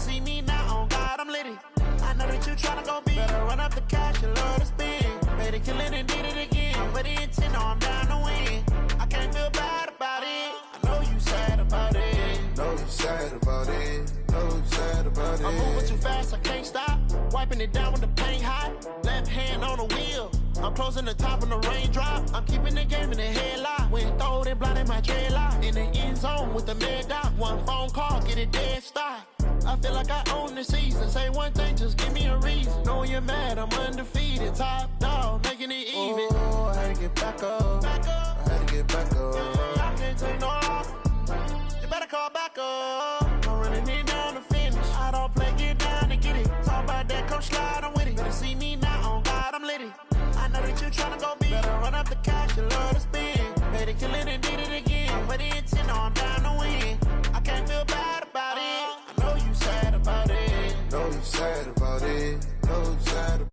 see me now, on God, I'm litty. I know that you tryna go big. Better run up the cash, you love to spin. Made it, kill it, and did it again. But the intent, no, I'm down to win. I can't feel bad about it. I know you sad about it. Know you sad about it. Know you sad about it. I'm moving too fast, I can't stop. Wiping it down with the paint hot. Left hand on the wheel. I'm closing the top on the raindrop. I'm keeping the game in the headlock. When throwed and blinded my dreadlock. In the end zone with the mad dot. One phone call, get it dead stop. I feel like I own the season. Say one thing, just give me a reason. Knowing you're mad, I'm undefeated. Top dog, making it even. Oh, I had to get back up. Back up. I had to get back up. Yeah, I can't take no loss. You better call back up. I'm running it down to finish. I don't play, get down to get it. Talk about that, come slide, I'm with it. Better see me now, on God, I'm litty. I know that you tryna go big. Better run up the cash, you love to spin. Made it, kill it, and did it again. But the intent, no, I'm down to win. I can't feel bad about it. I know you sad about it. Know you sad about it. Know you sad about it.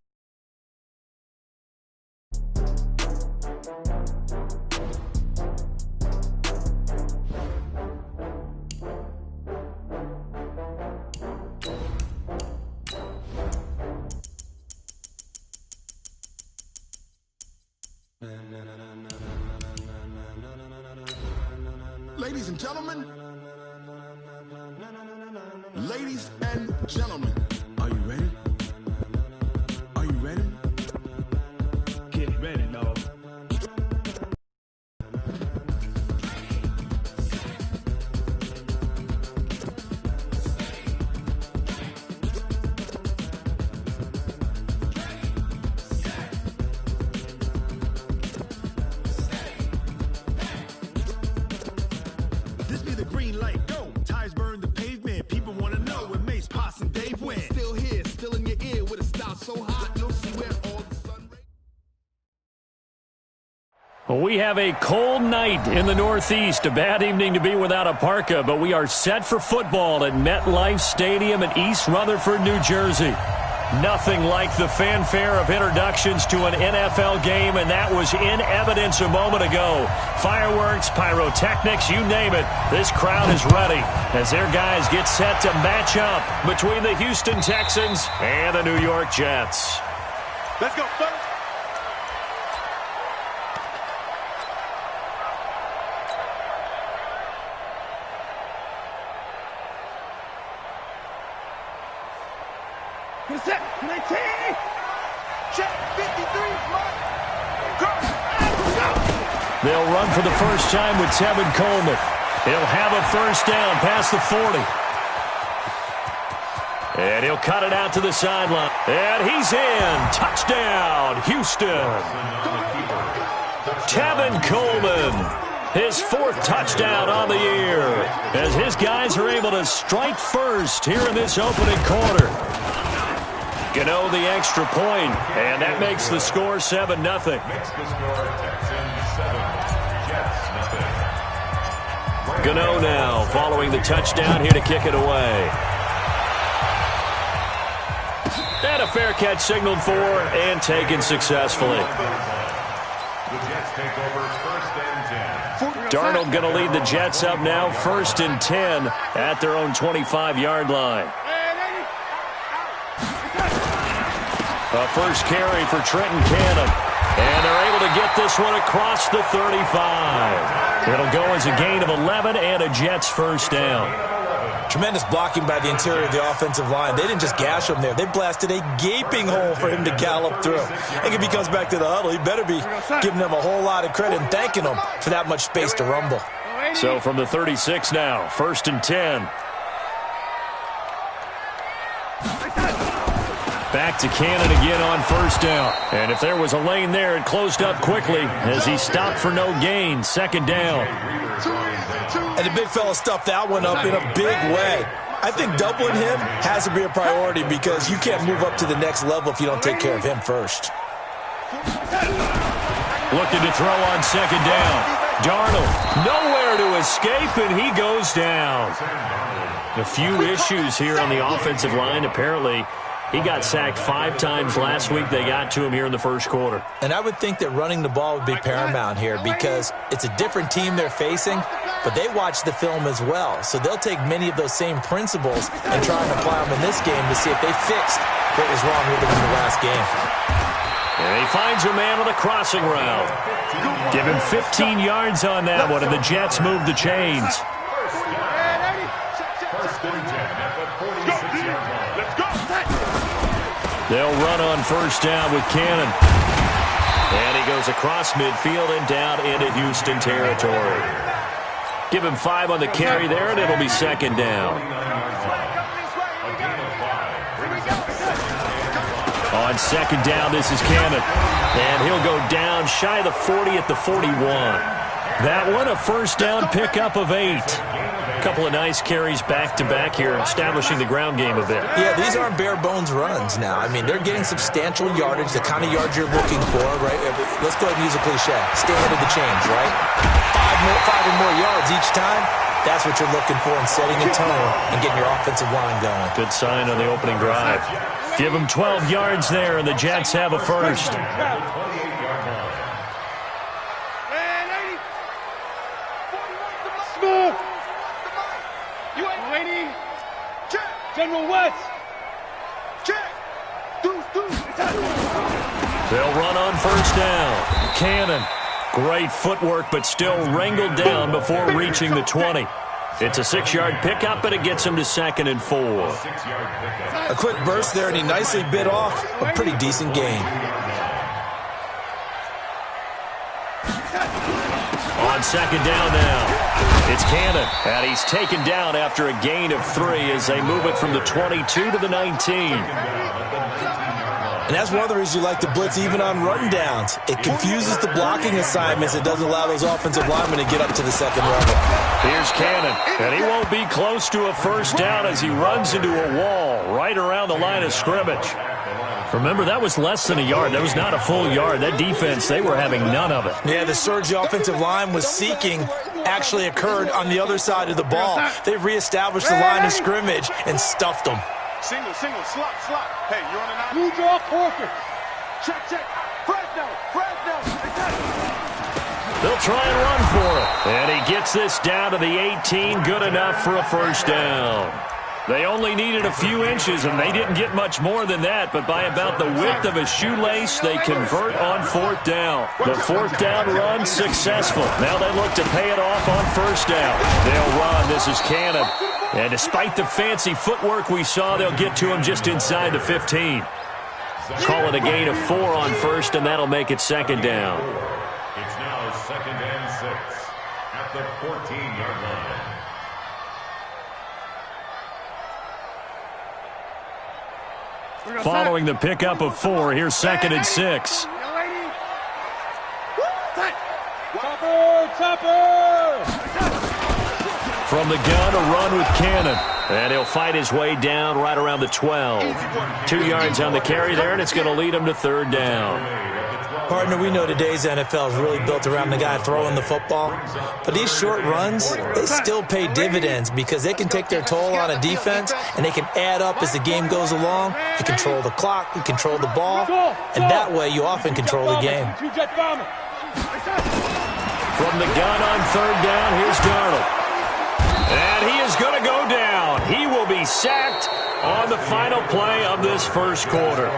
Ladies and gentlemen, ladies and gentlemen, are you ready? Are you ready? Get ready, dog. This be the green light, go. Tires burn the pavement. People want to know where Mace, Poss, and Dave went. Still here, still in your ear with a style so hot, you'll see where all the sun rays. We have a cold night in the Northeast. A bad evening to be without a parka, but we are set for football at MetLife Stadium in East Rutherford, New Jersey. Nothing like the fanfare of introductions to an NFL game, and that was in evidence a moment ago. Fireworks, pyrotechnics, you name it. This crowd is ready as their guys get set to match up between the Houston Texans and the New York Jets. Let's go, first. Set, 19, check, 53, go. They'll run for the first time with Tevin Coleman. He'll have a first down past the 40. And he'll cut it out to the sideline. And he's in. Touchdown, Houston. Tevin Coleman. His fourth touchdown on the year. As his guys are able to strike first here in this opening quarter. Gano the extra point, and that makes the score 7-0. Gano now following the touchdown here to kick it away. And a fair catch signaled for and taken successfully. Darnold going to lead the Jets up now, 1st and 10 at their own 25-yard line. A first carry for Trenton Cannon. And they're able to get this one across the 35. It'll go as a gain of 11 and a Jets first down. Tremendous blocking by the interior of the offensive line. They didn't just gash him there. They blasted a gaping hole for him to gallop through. I think if he comes back to the huddle, he better be giving them a whole lot of credit and thanking them for that much space to rumble. So from the 36 now, 1st and 10. Back to Cannon again on first down. And if there was a lane there, it closed up quickly as he stopped for no gain. 2nd down. And the big fella stuffed that one up in a big way. I think doubling him has to be a priority because you can't move up to the next level if you don't take care of him first. Looking to throw on 2nd down. Darnold nowhere to escape, and he goes down. A few issues here on the offensive line. Apparently, He got sacked 5 times last week. They got to him here in the first quarter. And I would think that running the ball would be paramount here because it's a different team they're facing, but they watch the film as well. So they'll take many of those same principles and try and apply them in this game to see if they fixed what was wrong with them in the last game. And he finds a man on the crossing route. Give him 15 yards on that one, and the Jets move the chains. They'll run on first down with Cannon. And he goes across midfield and down into Houston territory. Give him 5 on the carry there, and it'll be second down. On second down, this is Cannon. And he'll go down shy of the 40 at the 41. That one, a first down pickup of 8. A couple of nice carries back-to-back here, establishing the ground game a bit. Yeah, these aren't bare-bones runs now. I mean, they're getting substantial yardage, the kind of yards you're looking for, right? Let's go ahead and use a cliche. Stay ahead of the chains, right? 5 or more yards each time. That's what you're looking for in setting a tone and getting your offensive line going. Good sign on the opening drive. Give them 12 yards there, and the Jets have a first. General West. They'll run on first down. Cannon. Great footwork, but still wrangled down before reaching the 20. It's a 6-yard pickup, but it gets him to 2nd and 4. A quick burst there, and he nicely bit off a pretty decent gain. On second down now. It's Cannon, and he's taken down after a gain of 3 as they move it from the 22 to the 19. And that's one of the reasons you like to blitz even on run downs. It confuses the blocking assignments. It doesn't allow those offensive linemen to get up to the second level. Here's Cannon, and he won't be close to a first down as he runs into a wall right around the line of scrimmage. Remember, that was less than a yard. That was not a full yard. That defense, they were having none of it. Yeah, the surge the offensive line was seeking actually occurred on the other side of the ball. They reestablished the line of scrimmage and stuffed them. Single, slot. Hey, you're on a 9. Blue draw, Corker. Check. Fresno. They'll try and run for it. And he gets this down to the 18. Good enough for a first down. They only needed a few inches, and they didn't get much more than that, but by about the width of a shoelace, they convert on 4th down. The 4th down run successful. Now they look to pay it off on first down. They'll run. This is Cannon. And despite the fancy footwork we saw, they'll get to him just inside the 15. Call it a gain of 4 on first, and that'll make it second down. It's now 2nd and 6 at the 14-yard line. Following the pickup of 4, here's 2nd and 6. From the gun, a run with Cannon. And he'll fight his way down right around the 12. 2 yards on the carry there, and it's going to lead him to 3rd down. Partner, we know today's NFL is really built around the guy throwing the football. But these short runs, they still pay dividends because they can take their toll on a defense, and they can add up as the game goes along. You control the clock, you control the ball, and that way you often control the game. From the gun on 3rd down, here's Darnold. And he is going to go down. He will be sacked on the final play of this first quarter.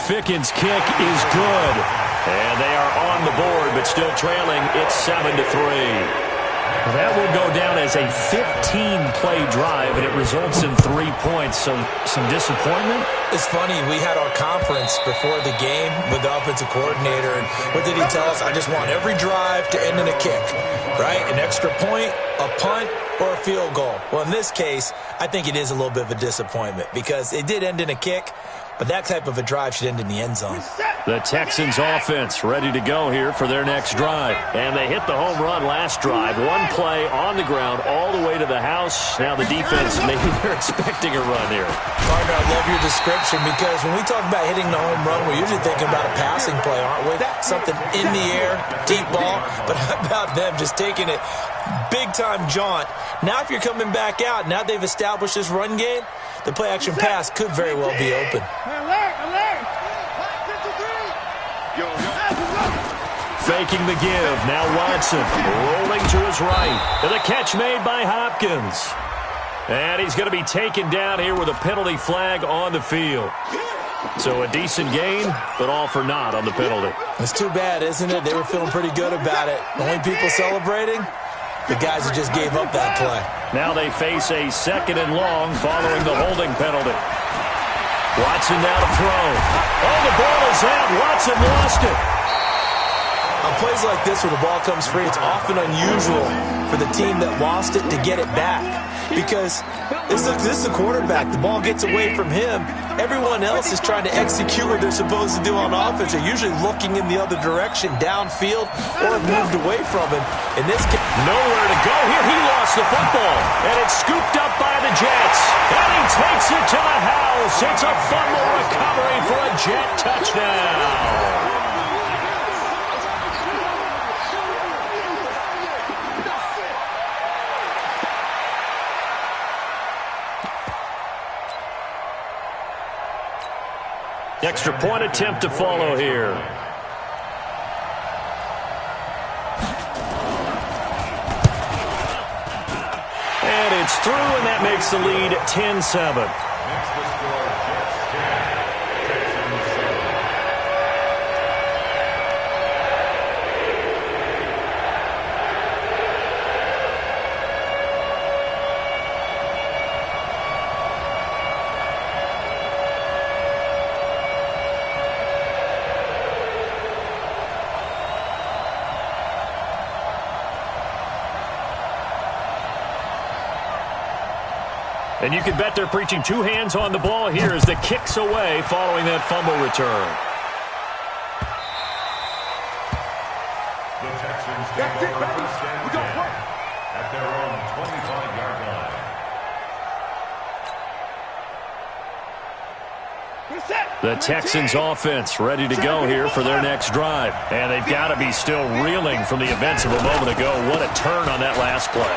Ficken's kick is good. And they are on the board, but still trailing. It's 7-3. That will go down as a 15-play drive, and it results in 3 points. So some disappointment. It's funny, we had our conference before the game with the offensive coordinator, and what did he tell us? I just want every drive to end in a kick, right? An extra point, a punt, or a field goal. Well, in this case, I think it is a little bit of a disappointment because it did end in a kick, but that type of a drive should end in the end zone. The Texans offense ready to go here for their next drive. And they hit the home run last drive. One play on the ground all the way to the house. Now the defense, maybe they're expecting a run here. Partner, I love your description because when we talk about hitting the home run, we're usually thinking about a passing play, aren't we? Something in the air, deep ball. But how about them just taking it big-time jaunt? Now if you're coming back out, now they've established this run game, the play-action pass could very well be open. Faking the give. Now Watson rolling to his right. And the catch made by Hopkins. And he's going to be taken down here with a penalty flag on the field. So a decent gain, but all for naught on the penalty. It's too bad, isn't it? They were feeling pretty good about it. The only people celebrating, the guys who just gave up that play. Now they face a 2nd and long following the holding penalty. Watson now to throw. Oh, the ball is out. Watson lost it. On plays like this where the ball comes free, it's often unusual for the team that lost it to get it back. Because this is the quarterback. The ball gets away from him. Everyone else is trying to execute what they're supposed to do on offense. They're usually looking in the other direction, downfield, or have moved away from him. In this case, nowhere to go here. He lost the football. And it's scooped up by the Jets. And he takes it to the house. It's a fumble recovery for a Jet touchdown. Extra point attempt to follow here. And it's through, and that makes the lead 10-7. And you can bet they're preaching two hands on the ball here as the kick's away following that fumble return. The Texans take over first and 10 at their own 25-yard line. The Texans offense ready to go here for their next drive. And they've got to be still reeling from the events of a moment ago. What a turn on that last play.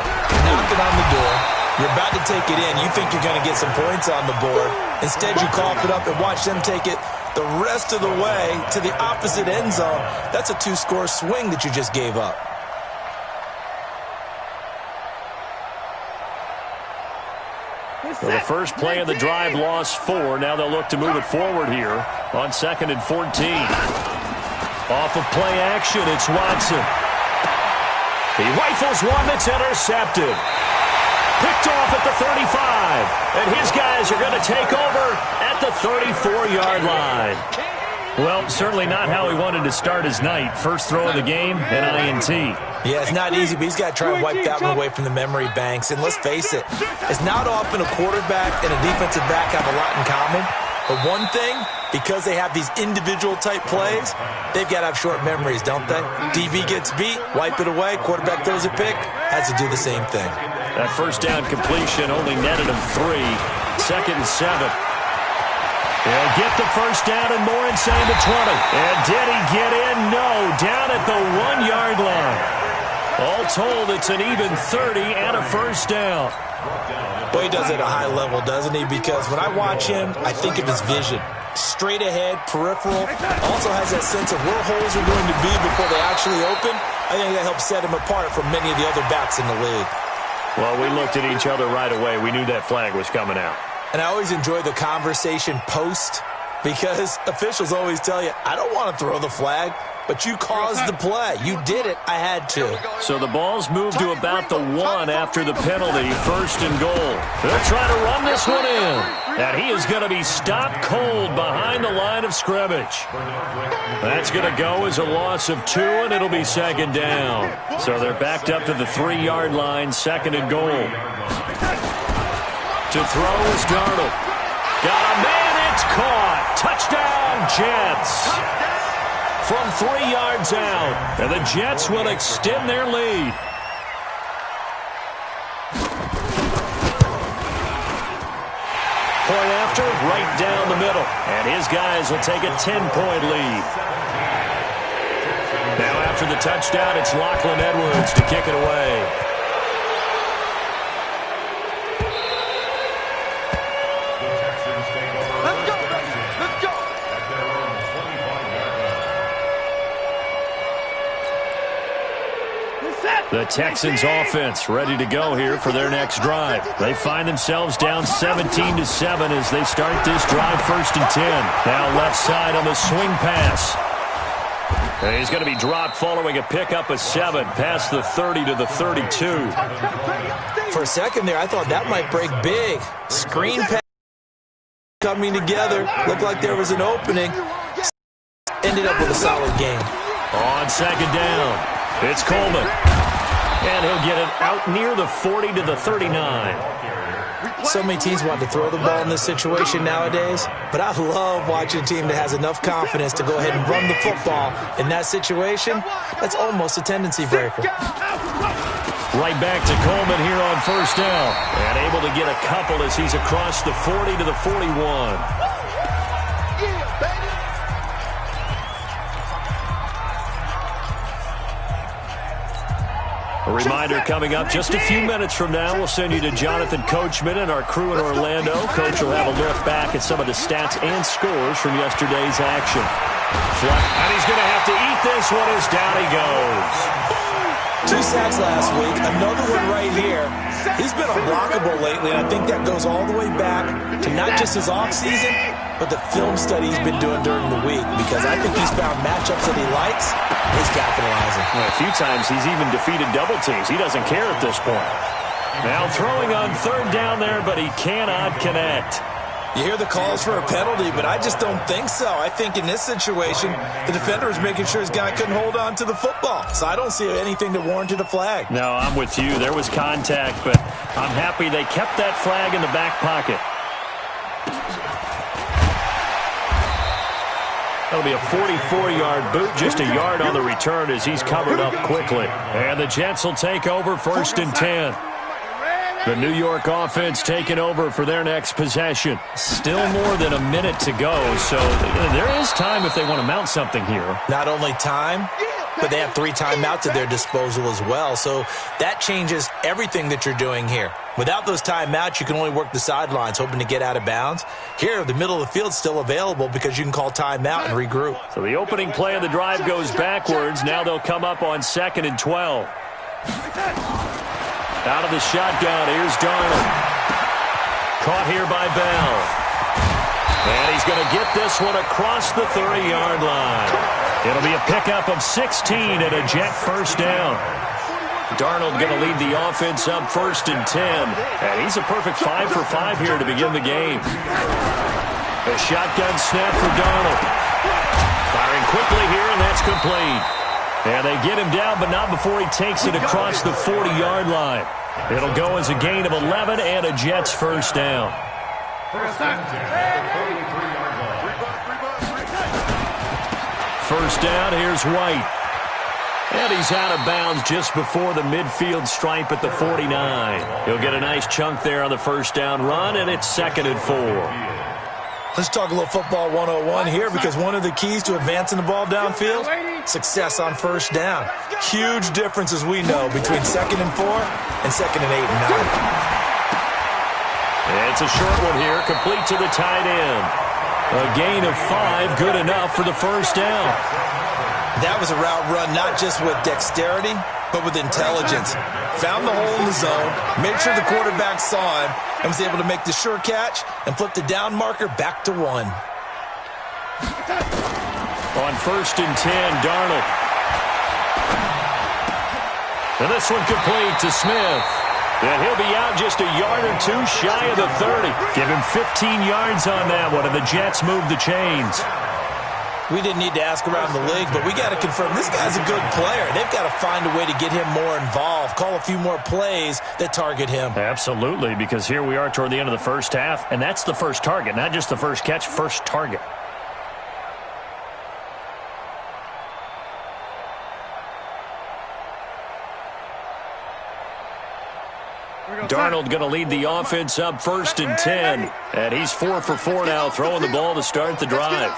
knocking on the door. You're about to take it in. You think you're going to get some points on the board. Instead, you cough it up and watch them take it the rest of the way to the opposite end zone. That's a two-score swing that you just gave up. So the first play of the drive lost 4. Now they'll look to move it forward here on 2nd and 14. Off of play action, it's Watson. He rifles one that's intercepted. Picked off at the 35. And his guys are going to take over at the 34-yard line. Well, certainly not how he wanted to start his night. First throw of the game, an INT. Yeah, it's not easy, but he's got to try and wipe that one away from the memory banks. And let's face it, it's not often a quarterback and a defensive back have a lot in common. But one thing, because they have these individual type plays, they've got to have short memories, don't they? DB gets beat, wipe it away, quarterback throws a pick, has to do the same thing. That first down completion only netted him 3. 2nd and 7. He'll get the first down and more inside the 20. And did he get in? No, down at the 1-yard line. All told, it's an even 30 and a first down. Boy, he does it at a high level, doesn't he? Because when I watch him, I think of his vision. Straight ahead, peripheral. Also has that sense of where holes are going to be before they actually open. I think that helps set him apart from many of the other backs in the league. Well, we looked at each other right away. We knew that flag was coming out. And I always enjoy the conversation post because officials always tell you, I don't want to throw the flag, but you caused the play. You did it. I had to. So the ball's moved to about the 1 after the penalty. 1st and goal. They'll try to run this one in. And he is going to be stopped cold behind the line of scrimmage. That's going to go as a loss of 2, and it'll be 2nd down. So they're backed up to the 3-yard line, 2nd and goal. To throw is Darnold. Got a man, it's caught. Touchdown, Jets. From 3 yards out. And the Jets will extend their lead. Point after, right down the middle. And his guys will take a 10-point lead. Now after the touchdown, it's Lachlan Edwards to kick it away. The Texans offense ready to go here for their next drive. They find themselves down 17-7 as they start this drive, 1st and 10. Now left side on the swing pass. And he's going to be dropped following a pickup of 7 past the 30 to the 32. For a second there, I thought that might break big. Screen pass coming together. Looked like there was an opening. Ended up with a solid game. On 2nd down, it's Coleman. And he'll get it out near the 40 to the 39. So many teams want to throw the ball in this situation nowadays, but I love watching a team that has enough confidence to go ahead and run the football. In that situation, that's almost a tendency breaker. Right back to Coleman here on 1st down. And able to get a couple as he's across the 40 to the 41. A reminder coming up just a few minutes from now. We'll send you to Jonathan Coachman and our crew in Orlando. Coach will have a look back at some of the stats and scores from yesterday's action. And he's going to have to eat this one as down he goes. 2 sacks last week, another one right here. He's been unblockable lately, and I think that goes all the way back to not just his offseason, but the film study he's been doing during the week, because I think he's found matchups that he likes, and he's capitalizing. Well, a few times he's even defeated double teams. He doesn't care at this point. Now throwing on 3rd down there, but he cannot connect. You hear the calls for a penalty, but I just don't think so. I think in this situation, the defender was making sure his guy couldn't hold on to the football. So I don't see anything that warranted a flag. No, I'm with you. There was contact, but I'm happy they kept that flag in the back pocket. That'll be a 44-yard boot, just a yard on the return as he's covered up quickly. And the Jets will take over 1st and 10. The New York offense taking over for their next possession. Still more than a minute to go, so there is time if they want to mount something here. Not only time, but they have 3 timeouts at their disposal as well, so that changes everything that you're doing here. Without those timeouts, you can only work the sidelines, hoping to get out of bounds. Here, the middle of the field's still available because you can call timeout and regroup. So the opening play of the drive goes backwards. Now they'll come up on 2nd and 12. Out of the shotgun, here's Darnold. Caught here by Bell. And he's going to get this one across the 30-yard line. It'll be a pickup of 16 and a Jet 1st down. Darnold going to lead the offense up 1st and 10. And he's a perfect 5 for 5 here to begin the game. A shotgun snap for Darnold. Firing quickly here, and that's complete. And they get him down, but not before he takes it across the 40-yard line. It'll go as a gain of 11 and a Jets 1st down. First down, here's White. And he's out of bounds just before the midfield stripe at the 49. He'll get a nice chunk there on the 1st down run, and it's 2nd and 4. Let's talk a little football 101 here, because one of the keys to advancing the ball downfield, success on 1st down. Huge difference, as we know, between 2nd and 4 and 2nd and 8 and 9. It's a short one here, complete to the tight end. A gain of 5, good enough for the 1st down. That was a route run not just with dexterity, but with intelligence. Found the hole in the zone, made sure the quarterback saw him, and was able to make the sure catch and flip the down marker back to 1. On 1st and 10, Darnold. And this one complete to Smith. And he'll be out just a yard or 2 shy of the 30. Give him 15 yards on that one, and the Jets move the chains. We didn't need to ask around the league, but we got to confirm this guy's a good player. They've got to find a way to get him more involved, call a few more plays that target him. Absolutely, because here we are toward the end of the 1st half, and that's the first target, not just the first catch, first target. Darnold going to lead the offense up 1st and 10. And he's 4 for 4 now, throwing the ball to start the drive.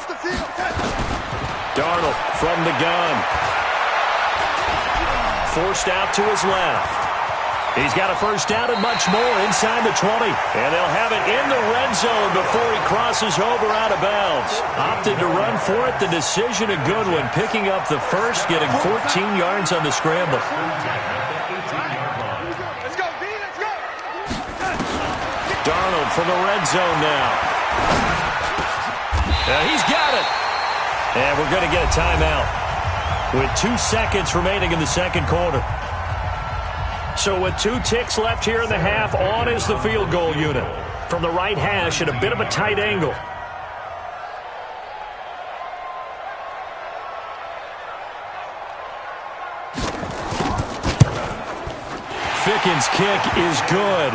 Darnold from the gun. Forced out to his left. He's got a first down and much more inside the 20. And they'll have it in the red zone before he crosses over out of bounds. Opted to run for it. The decision a good one. Picking up the first, getting 14 yards on the scramble. Let's go, B, let's go. Darnold from the red zone now. He's got it. And we're going to get a timeout with 2 seconds remaining in the second quarter. So with 2 ticks left here in the half, on is the field goal unit. From the right hash at a bit of a tight angle. Ficken's kick is good.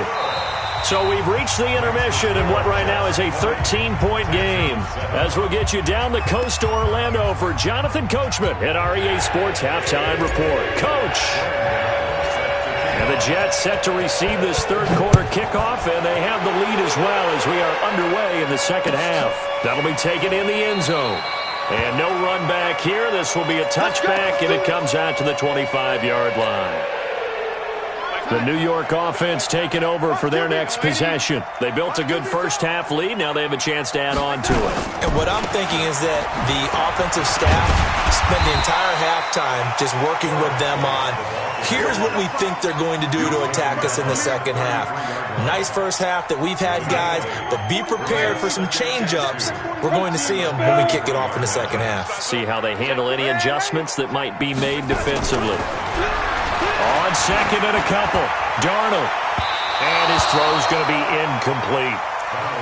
So we've reached the intermission in what right now is a 13-point game. As we'll get you down the coast to Orlando for Jonathan Coachman at REA Sports Halftime Report. Coach! And the Jets set to receive this third quarter kickoff, and they have the lead as well as we are underway in the second half. That'll be taken in the end zone. And no run back here. This will be a touchback, and it comes out to the 25-yard line. The New York offense taking over for their next possession. They built a good first-half lead. Now they have a chance to add on to it. And what I'm thinking is that the offensive staff spent the entire halftime just working with them on, here's what we think they're going to do to attack us in the second half. Nice first half that we've had, guys, but be prepared for some change-ups. We're going to see them when we kick it off in the second half. See how they handle any adjustments that might be made defensively. On second and a couple, Darnold. And his throw's going to be incomplete.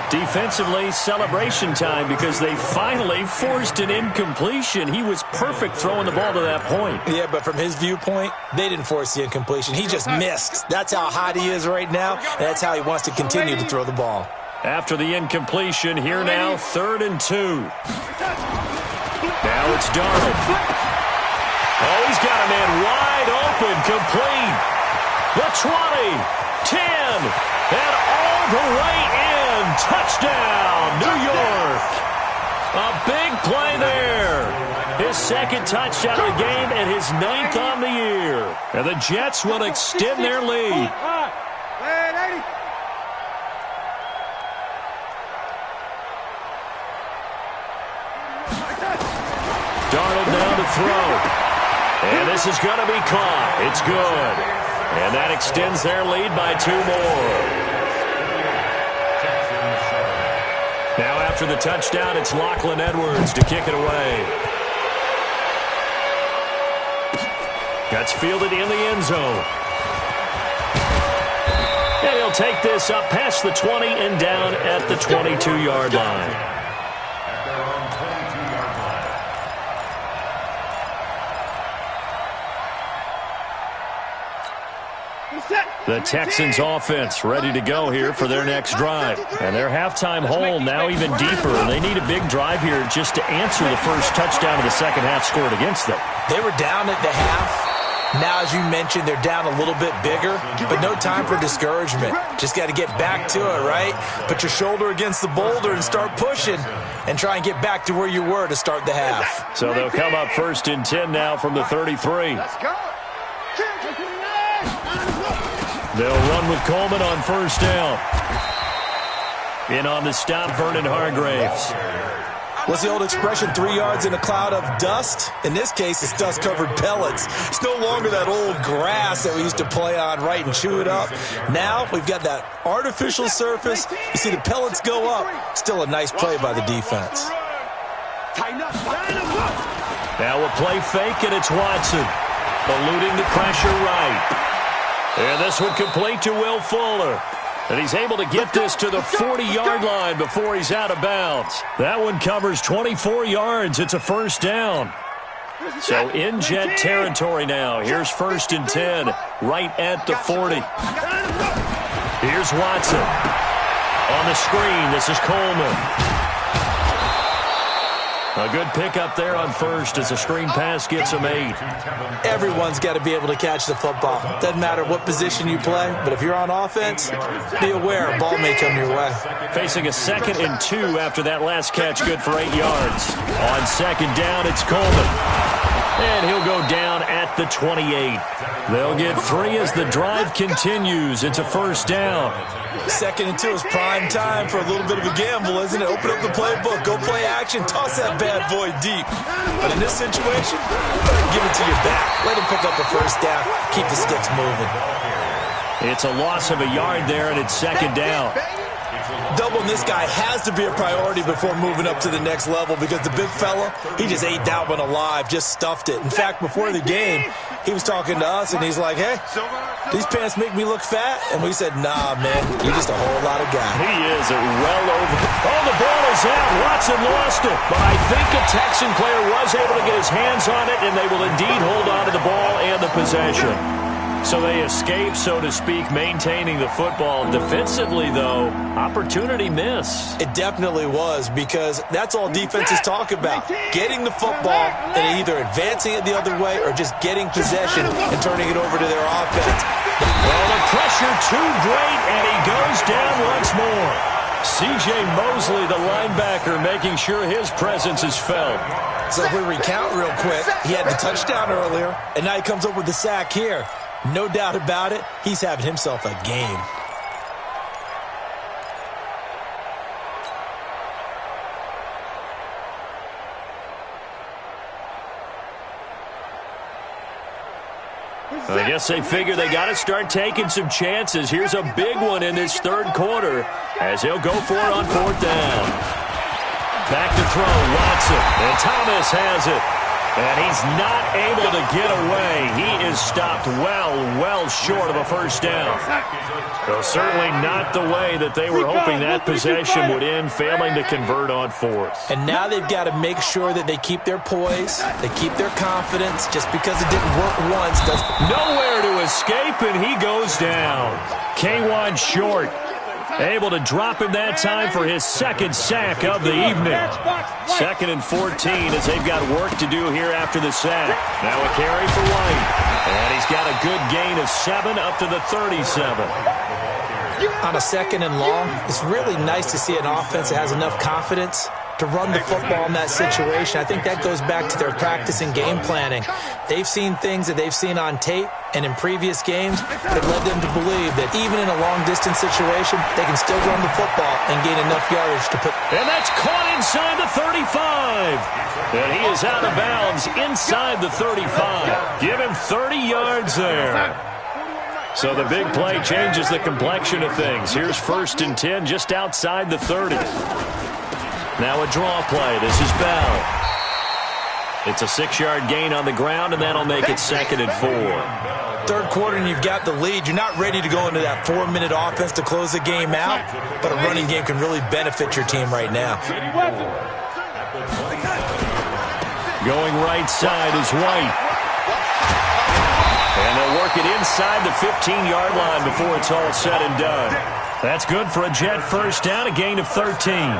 Defensively, celebration time because they finally forced an incompletion. He was perfect throwing the ball to that point. Yeah, but from his viewpoint, they didn't force the incompletion. He just missed. That's how hot he is right now, and that's how he wants to continue to throw the ball. After the incompletion, here now, 3rd and 2. Now it's Darnold. Oh, he's got a man wide open, complete. The 20, 10, and all the way in. Touchdown, New York. A big play there. His second touchdown of the game and his 9th on the year. And the Jets will extend their lead. Darnold now to throw. And this is going to be caught. It's good. And that extends their lead by 2 more. Now after the touchdown, it's Lachlan Edwards to kick it away. That's fielded in the end zone. And he'll take this up past the 20 and down at the 22-yard line. The Texans offense ready to go here for their next drive. And their halftime hole now even deeper. And they need a big drive here just to answer the first touchdown of the second half scored against them. They were down at the half. Now, as you mentioned, they're down a little bit bigger, but no time for discouragement. Just got to get back to it, right? Put your shoulder against the boulder and start pushing and try and get back to where you were to start the half. So they'll come up 1st and 10 now from the 33. Let's go. They'll run with Coleman on first down. In on the stop, Vernon Hargraves. What's the old expression, 3 yards in a cloud of dust? In this case, it's dust-covered pellets. It's no longer that old grass that we used to play on, right, and chew it up. Now we've got that artificial surface. You see the pellets go up. Still a nice play by the defense. Now a play fake, and it's Watson. Eluding the pressure right. And this one complete to Will Fuller. And he's able to get this to the 40-yard line before he's out of bounds. That one covers 24 yards. It's a first down. So in Jet territory now. Here's 1st and 10, right at the 40. Here's Watson. On the screen, this is Coleman. A good pickup there on first as the screen pass gets him 8. Everyone's got to be able to catch the football. Doesn't matter what position you play, but if you're on offense, be aware a ball may come your way. Facing a 2nd and 2 after that last catch, good for 8 yards. On 2nd down, it's Coleman. And he'll go down at the 28. They'll get 3 as the drive continues. It's a 1st down. 2nd and 2 is prime time for a little bit of a gamble, isn't it? Open up the playbook, go play action, toss that bad boy deep. But in this situation, give it to your back. Let him pick up a 1st down. Keep the sticks moving. It's a loss of a yard there, and it's 2nd down. Doubling this guy has to be a priority before moving up to the next level because the big fella, he just ate that one alive, just stuffed it. In fact, before the game, he was talking to us, and he's like, hey, these pants make me look fat? And we said, nah, man, you're just a whole lot of guy. He is well over. Oh, the ball is out. Watson lost it. But I think a Texan player was able to get his hands on it, and they will indeed hold on to the ball and the possession. So they escape, so to speak, maintaining the football. Defensively, though, opportunity miss. It definitely was because that's all defenses talk about. Getting the football and either advancing it the other way or just getting possession and turning it over to their offense. Well, the pressure too great, and he goes down once more. C.J. Mosley, the linebacker, making sure his presence is felt. So if we recount real quick, he had the touchdown earlier, and now he comes up with the sack here. No doubt about it, he's having himself a game. I guess they figure they got to start taking some chances. Here's a big one in this 3rd quarter as he'll go for it on 4th down. Back to throw, Watson, and Thomas has it. And he's not able to get away. He is stopped well short of a 1st down. So certainly not the way that they were hoping that possession would end, failing to convert on 4th. And now they've got to make sure that they keep their poise, they keep their confidence. Just because it didn't work once doesn't. Nowhere to escape, and he goes down. K1 short. Able to drop him that time for his 2nd sack of the evening. 2nd and 14 as they've got work to do here after the sack. Now a carry for White. And he's got a good gain of 7 up to the 37. On a 2nd and long, it's really nice to see an offense that has enough confidence to run the football in that situation. I think that goes back to their practice and game planning. They've seen things that they've seen on tape and in previous games that led them to believe that even in a long-distance situation, they can still run the football and gain enough yardage to put. And that's caught inside the 35. And he is out of bounds inside the 35. Give him 30 yards there. So the big play changes the complexion of things. Here's 1st and 10 just outside the 30. Now a draw play. This is Bell. It's a 6-yard gain on the ground, and that'll make it 2nd and 4. 3rd quarter, and you've got the lead. You're not ready to go into that 4-minute offense to close the game out, but a running game can really benefit your team right now. Going right side is White. And they'll work it inside the 15-yard line before it's all said and done. That's good for a Jet 1st down, a gain of 13.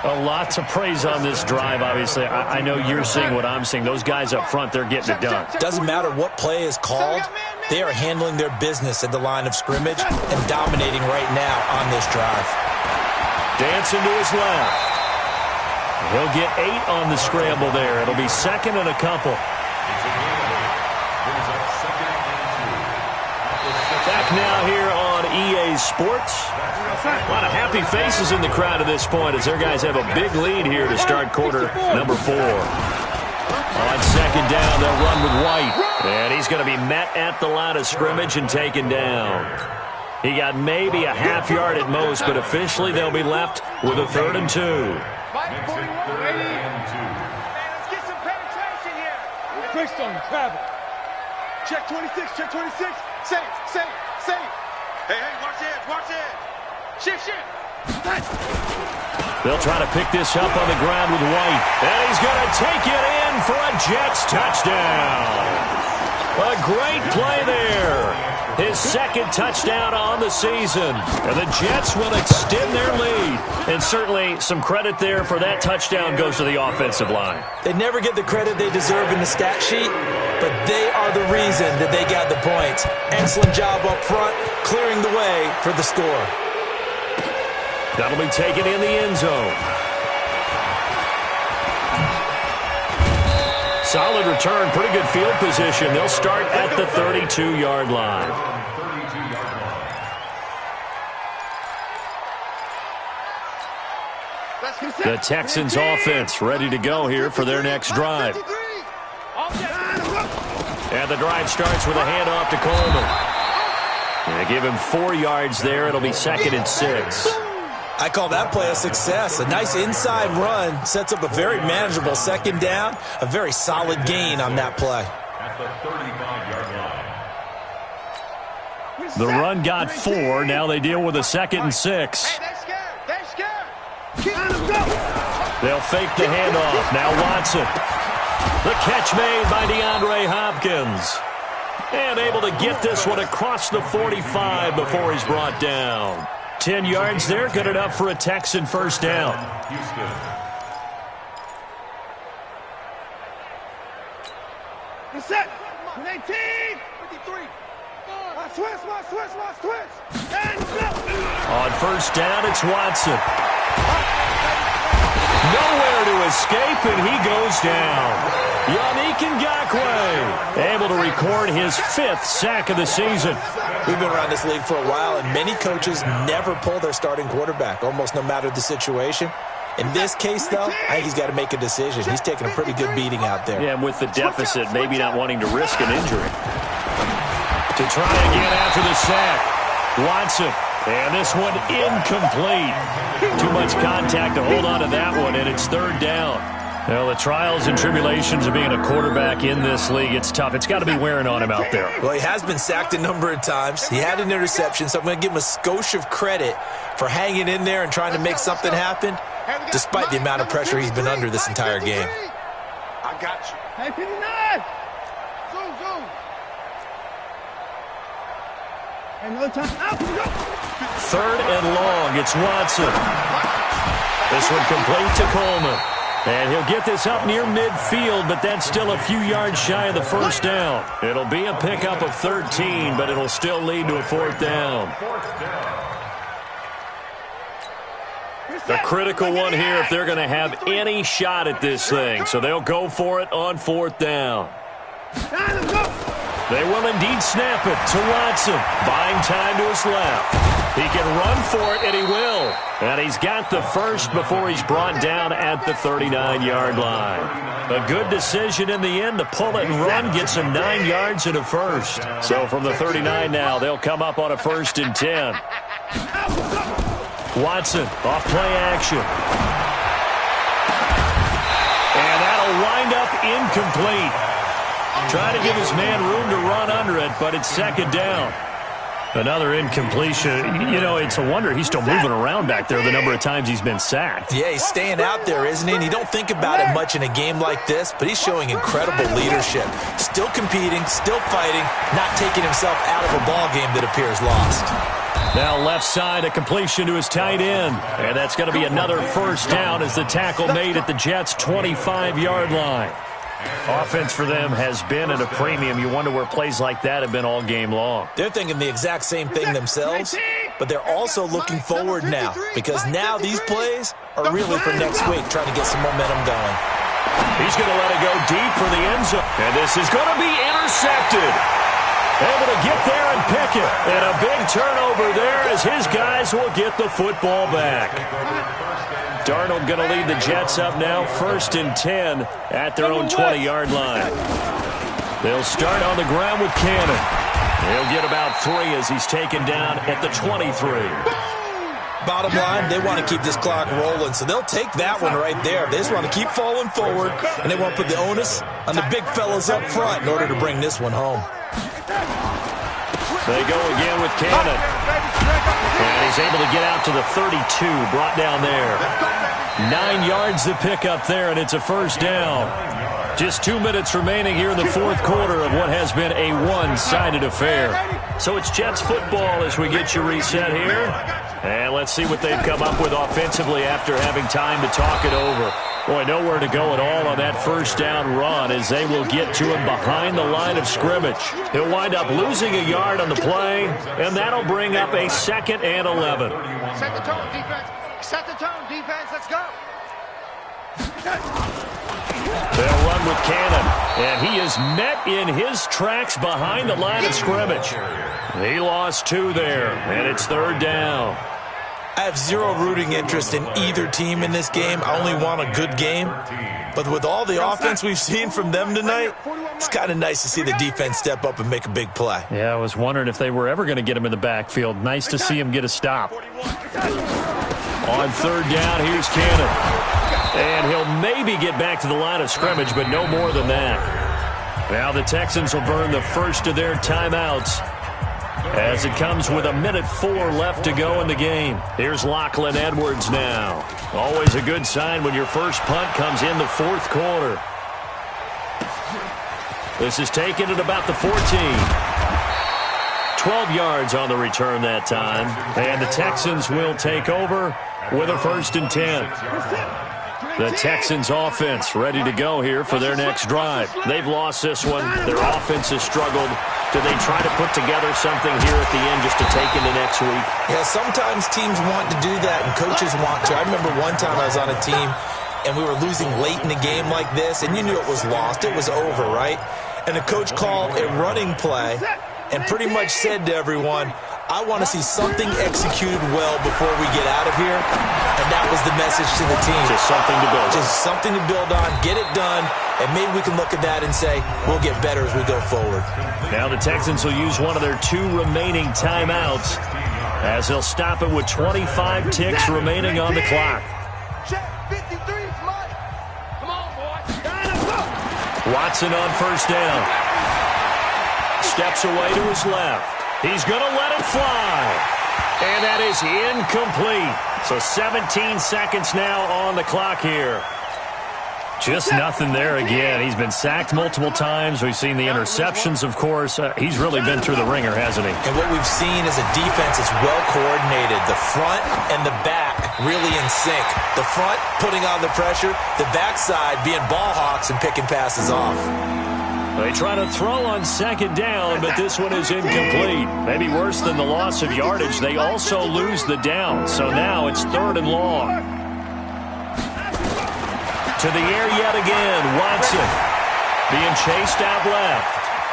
A lot to praise on this drive, obviously. I know you're seeing what I'm seeing. Those guys up front, they're getting it done. Doesn't matter what play is called. They are handling their business at the line of scrimmage and dominating right now on this drive. Dancing to his left. He'll get 8 on the scramble there. It'll be 2nd and a couple. Back now here on EA Sports. A lot of happy faces in the crowd at this point as their guys have a big lead here to start quarter number 4. On 2nd down, they'll run with White. And he's going to be met at the line of scrimmage and taken down. He got maybe a half yard at most, but officially they'll be left with a 3rd and 2. Let's get some penetration here. Quickstone, grab it. Check 26, check 26. Safe. Hey, watch it. Shift. They'll try to pick this up on the ground with White. And he's going to take it in for a Jets touchdown. A great play there. His second touchdown on the season. And the Jets will extend their lead. And certainly some credit there for that touchdown goes to the offensive line. They never get the credit they deserve in the stat sheet, but they are the reason that they got the points. Excellent job up front, clearing the way for the score. That'll be taken in the end zone. Solid return, pretty good field position. They'll start at the 32-yard line. The Texans offense ready to go here for their next drive. And the drive starts with a handoff to Coleman. They give him 4 yards there. It'll be 2nd and 6. I call that play a success. A nice inside run sets up a very manageable 2nd down. A very solid gain on that play. At the 35-yard line. The run got 4. Now they deal with a 2nd and 6. They'll fake the handoff. Now Watson. The catch made by DeAndre Hopkins. And able to get this one across the 45 before he's brought down. 10 yards there, good enough for a Texan first down. Houston. Set. 18. 53. Switch. And go. On first down, it's Watson. Nowhere to escape, and he goes down. Yannick Ngakoue able to record his 5th sack of the season. We've been around this league for a while, and many coaches never pull their starting quarterback, almost no matter the situation. In this case, though, I think he's got to make a decision. He's taking a pretty good beating out there. Yeah, and with the deficit, maybe not wanting to risk an injury. To try again after the sack, Watson. And this one incomplete. Too much contact to hold on to that one, and it's 3rd down. Well, the trials and tribulations of being a quarterback in this league, it's tough. It's got to be wearing on him out there. Well, he has been sacked a number of times. He had an interception, so I'm going to give him a skosh of credit for hanging in there and trying to make something happen, despite the amount of pressure he's been under this entire game. I got you. Hey, 59. Zoom. Another time. Out. Go. 3rd and long. It's Watson. This one complete to Coleman. And he'll get this up near midfield, but that's still a few yards shy of the first down. It'll be a pickup of 13, but it'll still lead to a 4th down. A critical one here if they're going to have any shot at this thing. So they'll go for it on 4th down. They will indeed snap it to Watson. Buying time to his left. He can run for it, and he will. And he's got the first before he's brought down at the 39-yard line. A good decision in the end to pull it and run, gets him 9 yards and a first. So from the 39 now, they'll come up on a 1st and 10. Watson, off play action. And that'll wind up incomplete. Trying to give his man room to run under it, but it's 2nd down. Another incompletion. You know, it's a wonder he's still moving around back there the number of times he's been sacked. Yeah, he's staying out there, isn't he? And you don't think about it much in a game like this, but he's showing incredible leadership. Still competing, still fighting, not taking himself out of a ball game that appears lost. Now left side, a completion to his tight end. And that's going to be another first down as the tackle made at the Jets' 25-yard line. Offense for them has been at a premium. You wonder where plays like that have been all game long. They're thinking the exact same thing themselves, but they're also looking forward now because now these plays are really for next week, trying to get some momentum going. He's going to let it go deep for the end zone. And this is going to be intercepted. Able to get there and pick it. And a big turnover there as his guys will get the football back. Darnold going to lead the Jets up now, 1st and 10 at their own 20-yard line. They'll start on the ground with Cannon. He'll get about 3 as he's taken down at the 23. Bottom line, they want to keep this clock rolling, so they'll take that one right there. They just want to keep falling forward, and they want to put the onus on the big fellas up front in order to bring this one home. They go again with Cannon. And he's able to get out to the 32, brought down there. 9 yards to pick up there, and it's a first down. Just 2 minutes remaining here in the fourth quarter of what has been a one-sided affair. So it's Jets football as we get you reset here. And let's see what they've come up with offensively after having time to talk it over. Boy, nowhere to go at all on that first down run as they will get to him behind the line of scrimmage. He'll wind up losing a yard on the play, and that'll bring up a 2nd and 11. Set the tone, defense. Set the tone, defense. Let's go. They'll run with Cannon, and he is met in his tracks behind the line of scrimmage. He lost 2 there, and it's 3rd down. I have zero rooting interest in either team in this game. I only want a good game. But with all the offense we've seen from them tonight, it's kind of nice to see the defense step up and make a big play. Yeah, I was wondering if they were ever going to get him in the backfield. Nice to see him get a stop. On 3rd down, here's Cannon. And he'll maybe get back to the line of scrimmage, but no more than that. Now the Texans will burn the first of their timeouts as it comes with 1:04 left to go in the game. Here's Lachlan Edwards now. Always a good sign when your first punt comes in the fourth quarter. This is taken at about the 14. 12 yards on the return that time. And the Texans will take over with a 1st and 10. The Texans offense ready to go here for their next drive. They've lost this one. Their offense has struggled. Do they try to put together something here at the end just to take into next week? Yeah, sometimes teams want to do that and coaches want to. I remember one time I was on a team and we were losing late in the game like this, and you knew it was lost. It was over, right? And the coach called a running play and pretty much said to everyone, I want to see something executed well before we get out of here. And that was the message to the team. Just something to build on. Just something to build on, get it done, and maybe we can look at that and say, we'll get better as we go forward. Now the Texans will use one of their 2 remaining timeouts as they'll stop it with 25 ticks remaining on the clock. Watson on 1st down. Steps away to his left. He's going to let it fly. And that is incomplete. So 17 seconds now on the clock here. Just nothing there again. He's been sacked multiple times. We've seen the interceptions, of course. He's really been through the ringer, hasn't he? And what we've seen is a defense that's well coordinated. The front and the back really in sync. The front putting on the pressure. The backside being ball hawks and picking passes off. They try to throw on 2nd down, but this one is incomplete. Maybe worse than the loss of yardage, they also lose the down. So now it's 3rd and long. To the air yet again, Watson being chased out left.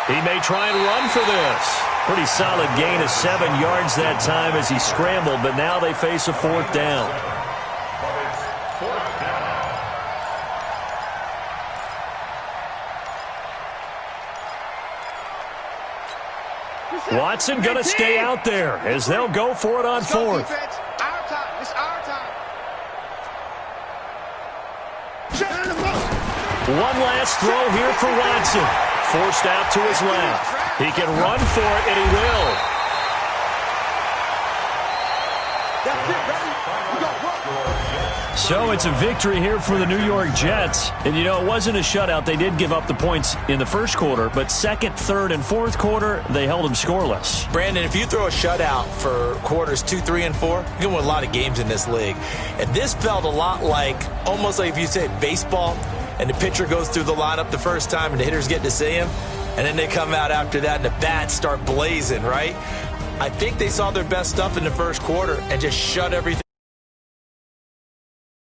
He may try and run for this. Pretty solid gain of 7 yards that time as he scrambled, but now they face a 4th down. Watson going to stay out there as they'll go for it on 4th. Our time. It's our time. One last throw here for Watson. Forced out to his left. He can run for it, and he will. That's it, baby. We got work. So it's a victory here for the New York Jets. And, you know, it wasn't a shutout. They did give up the points in the first quarter, but 2nd, 3rd, and 4th quarter, they held them scoreless. Brandon, if you throw a shutout for quarters 2, 3, and 4, you can win a lot of games in this league. And this felt a lot like, almost like if you say baseball, and the pitcher goes through the lineup the first time and the hitters get to see him, and then they come out after that and the bats start blazing, right? I think they saw their best stuff in the first quarter and just shut everything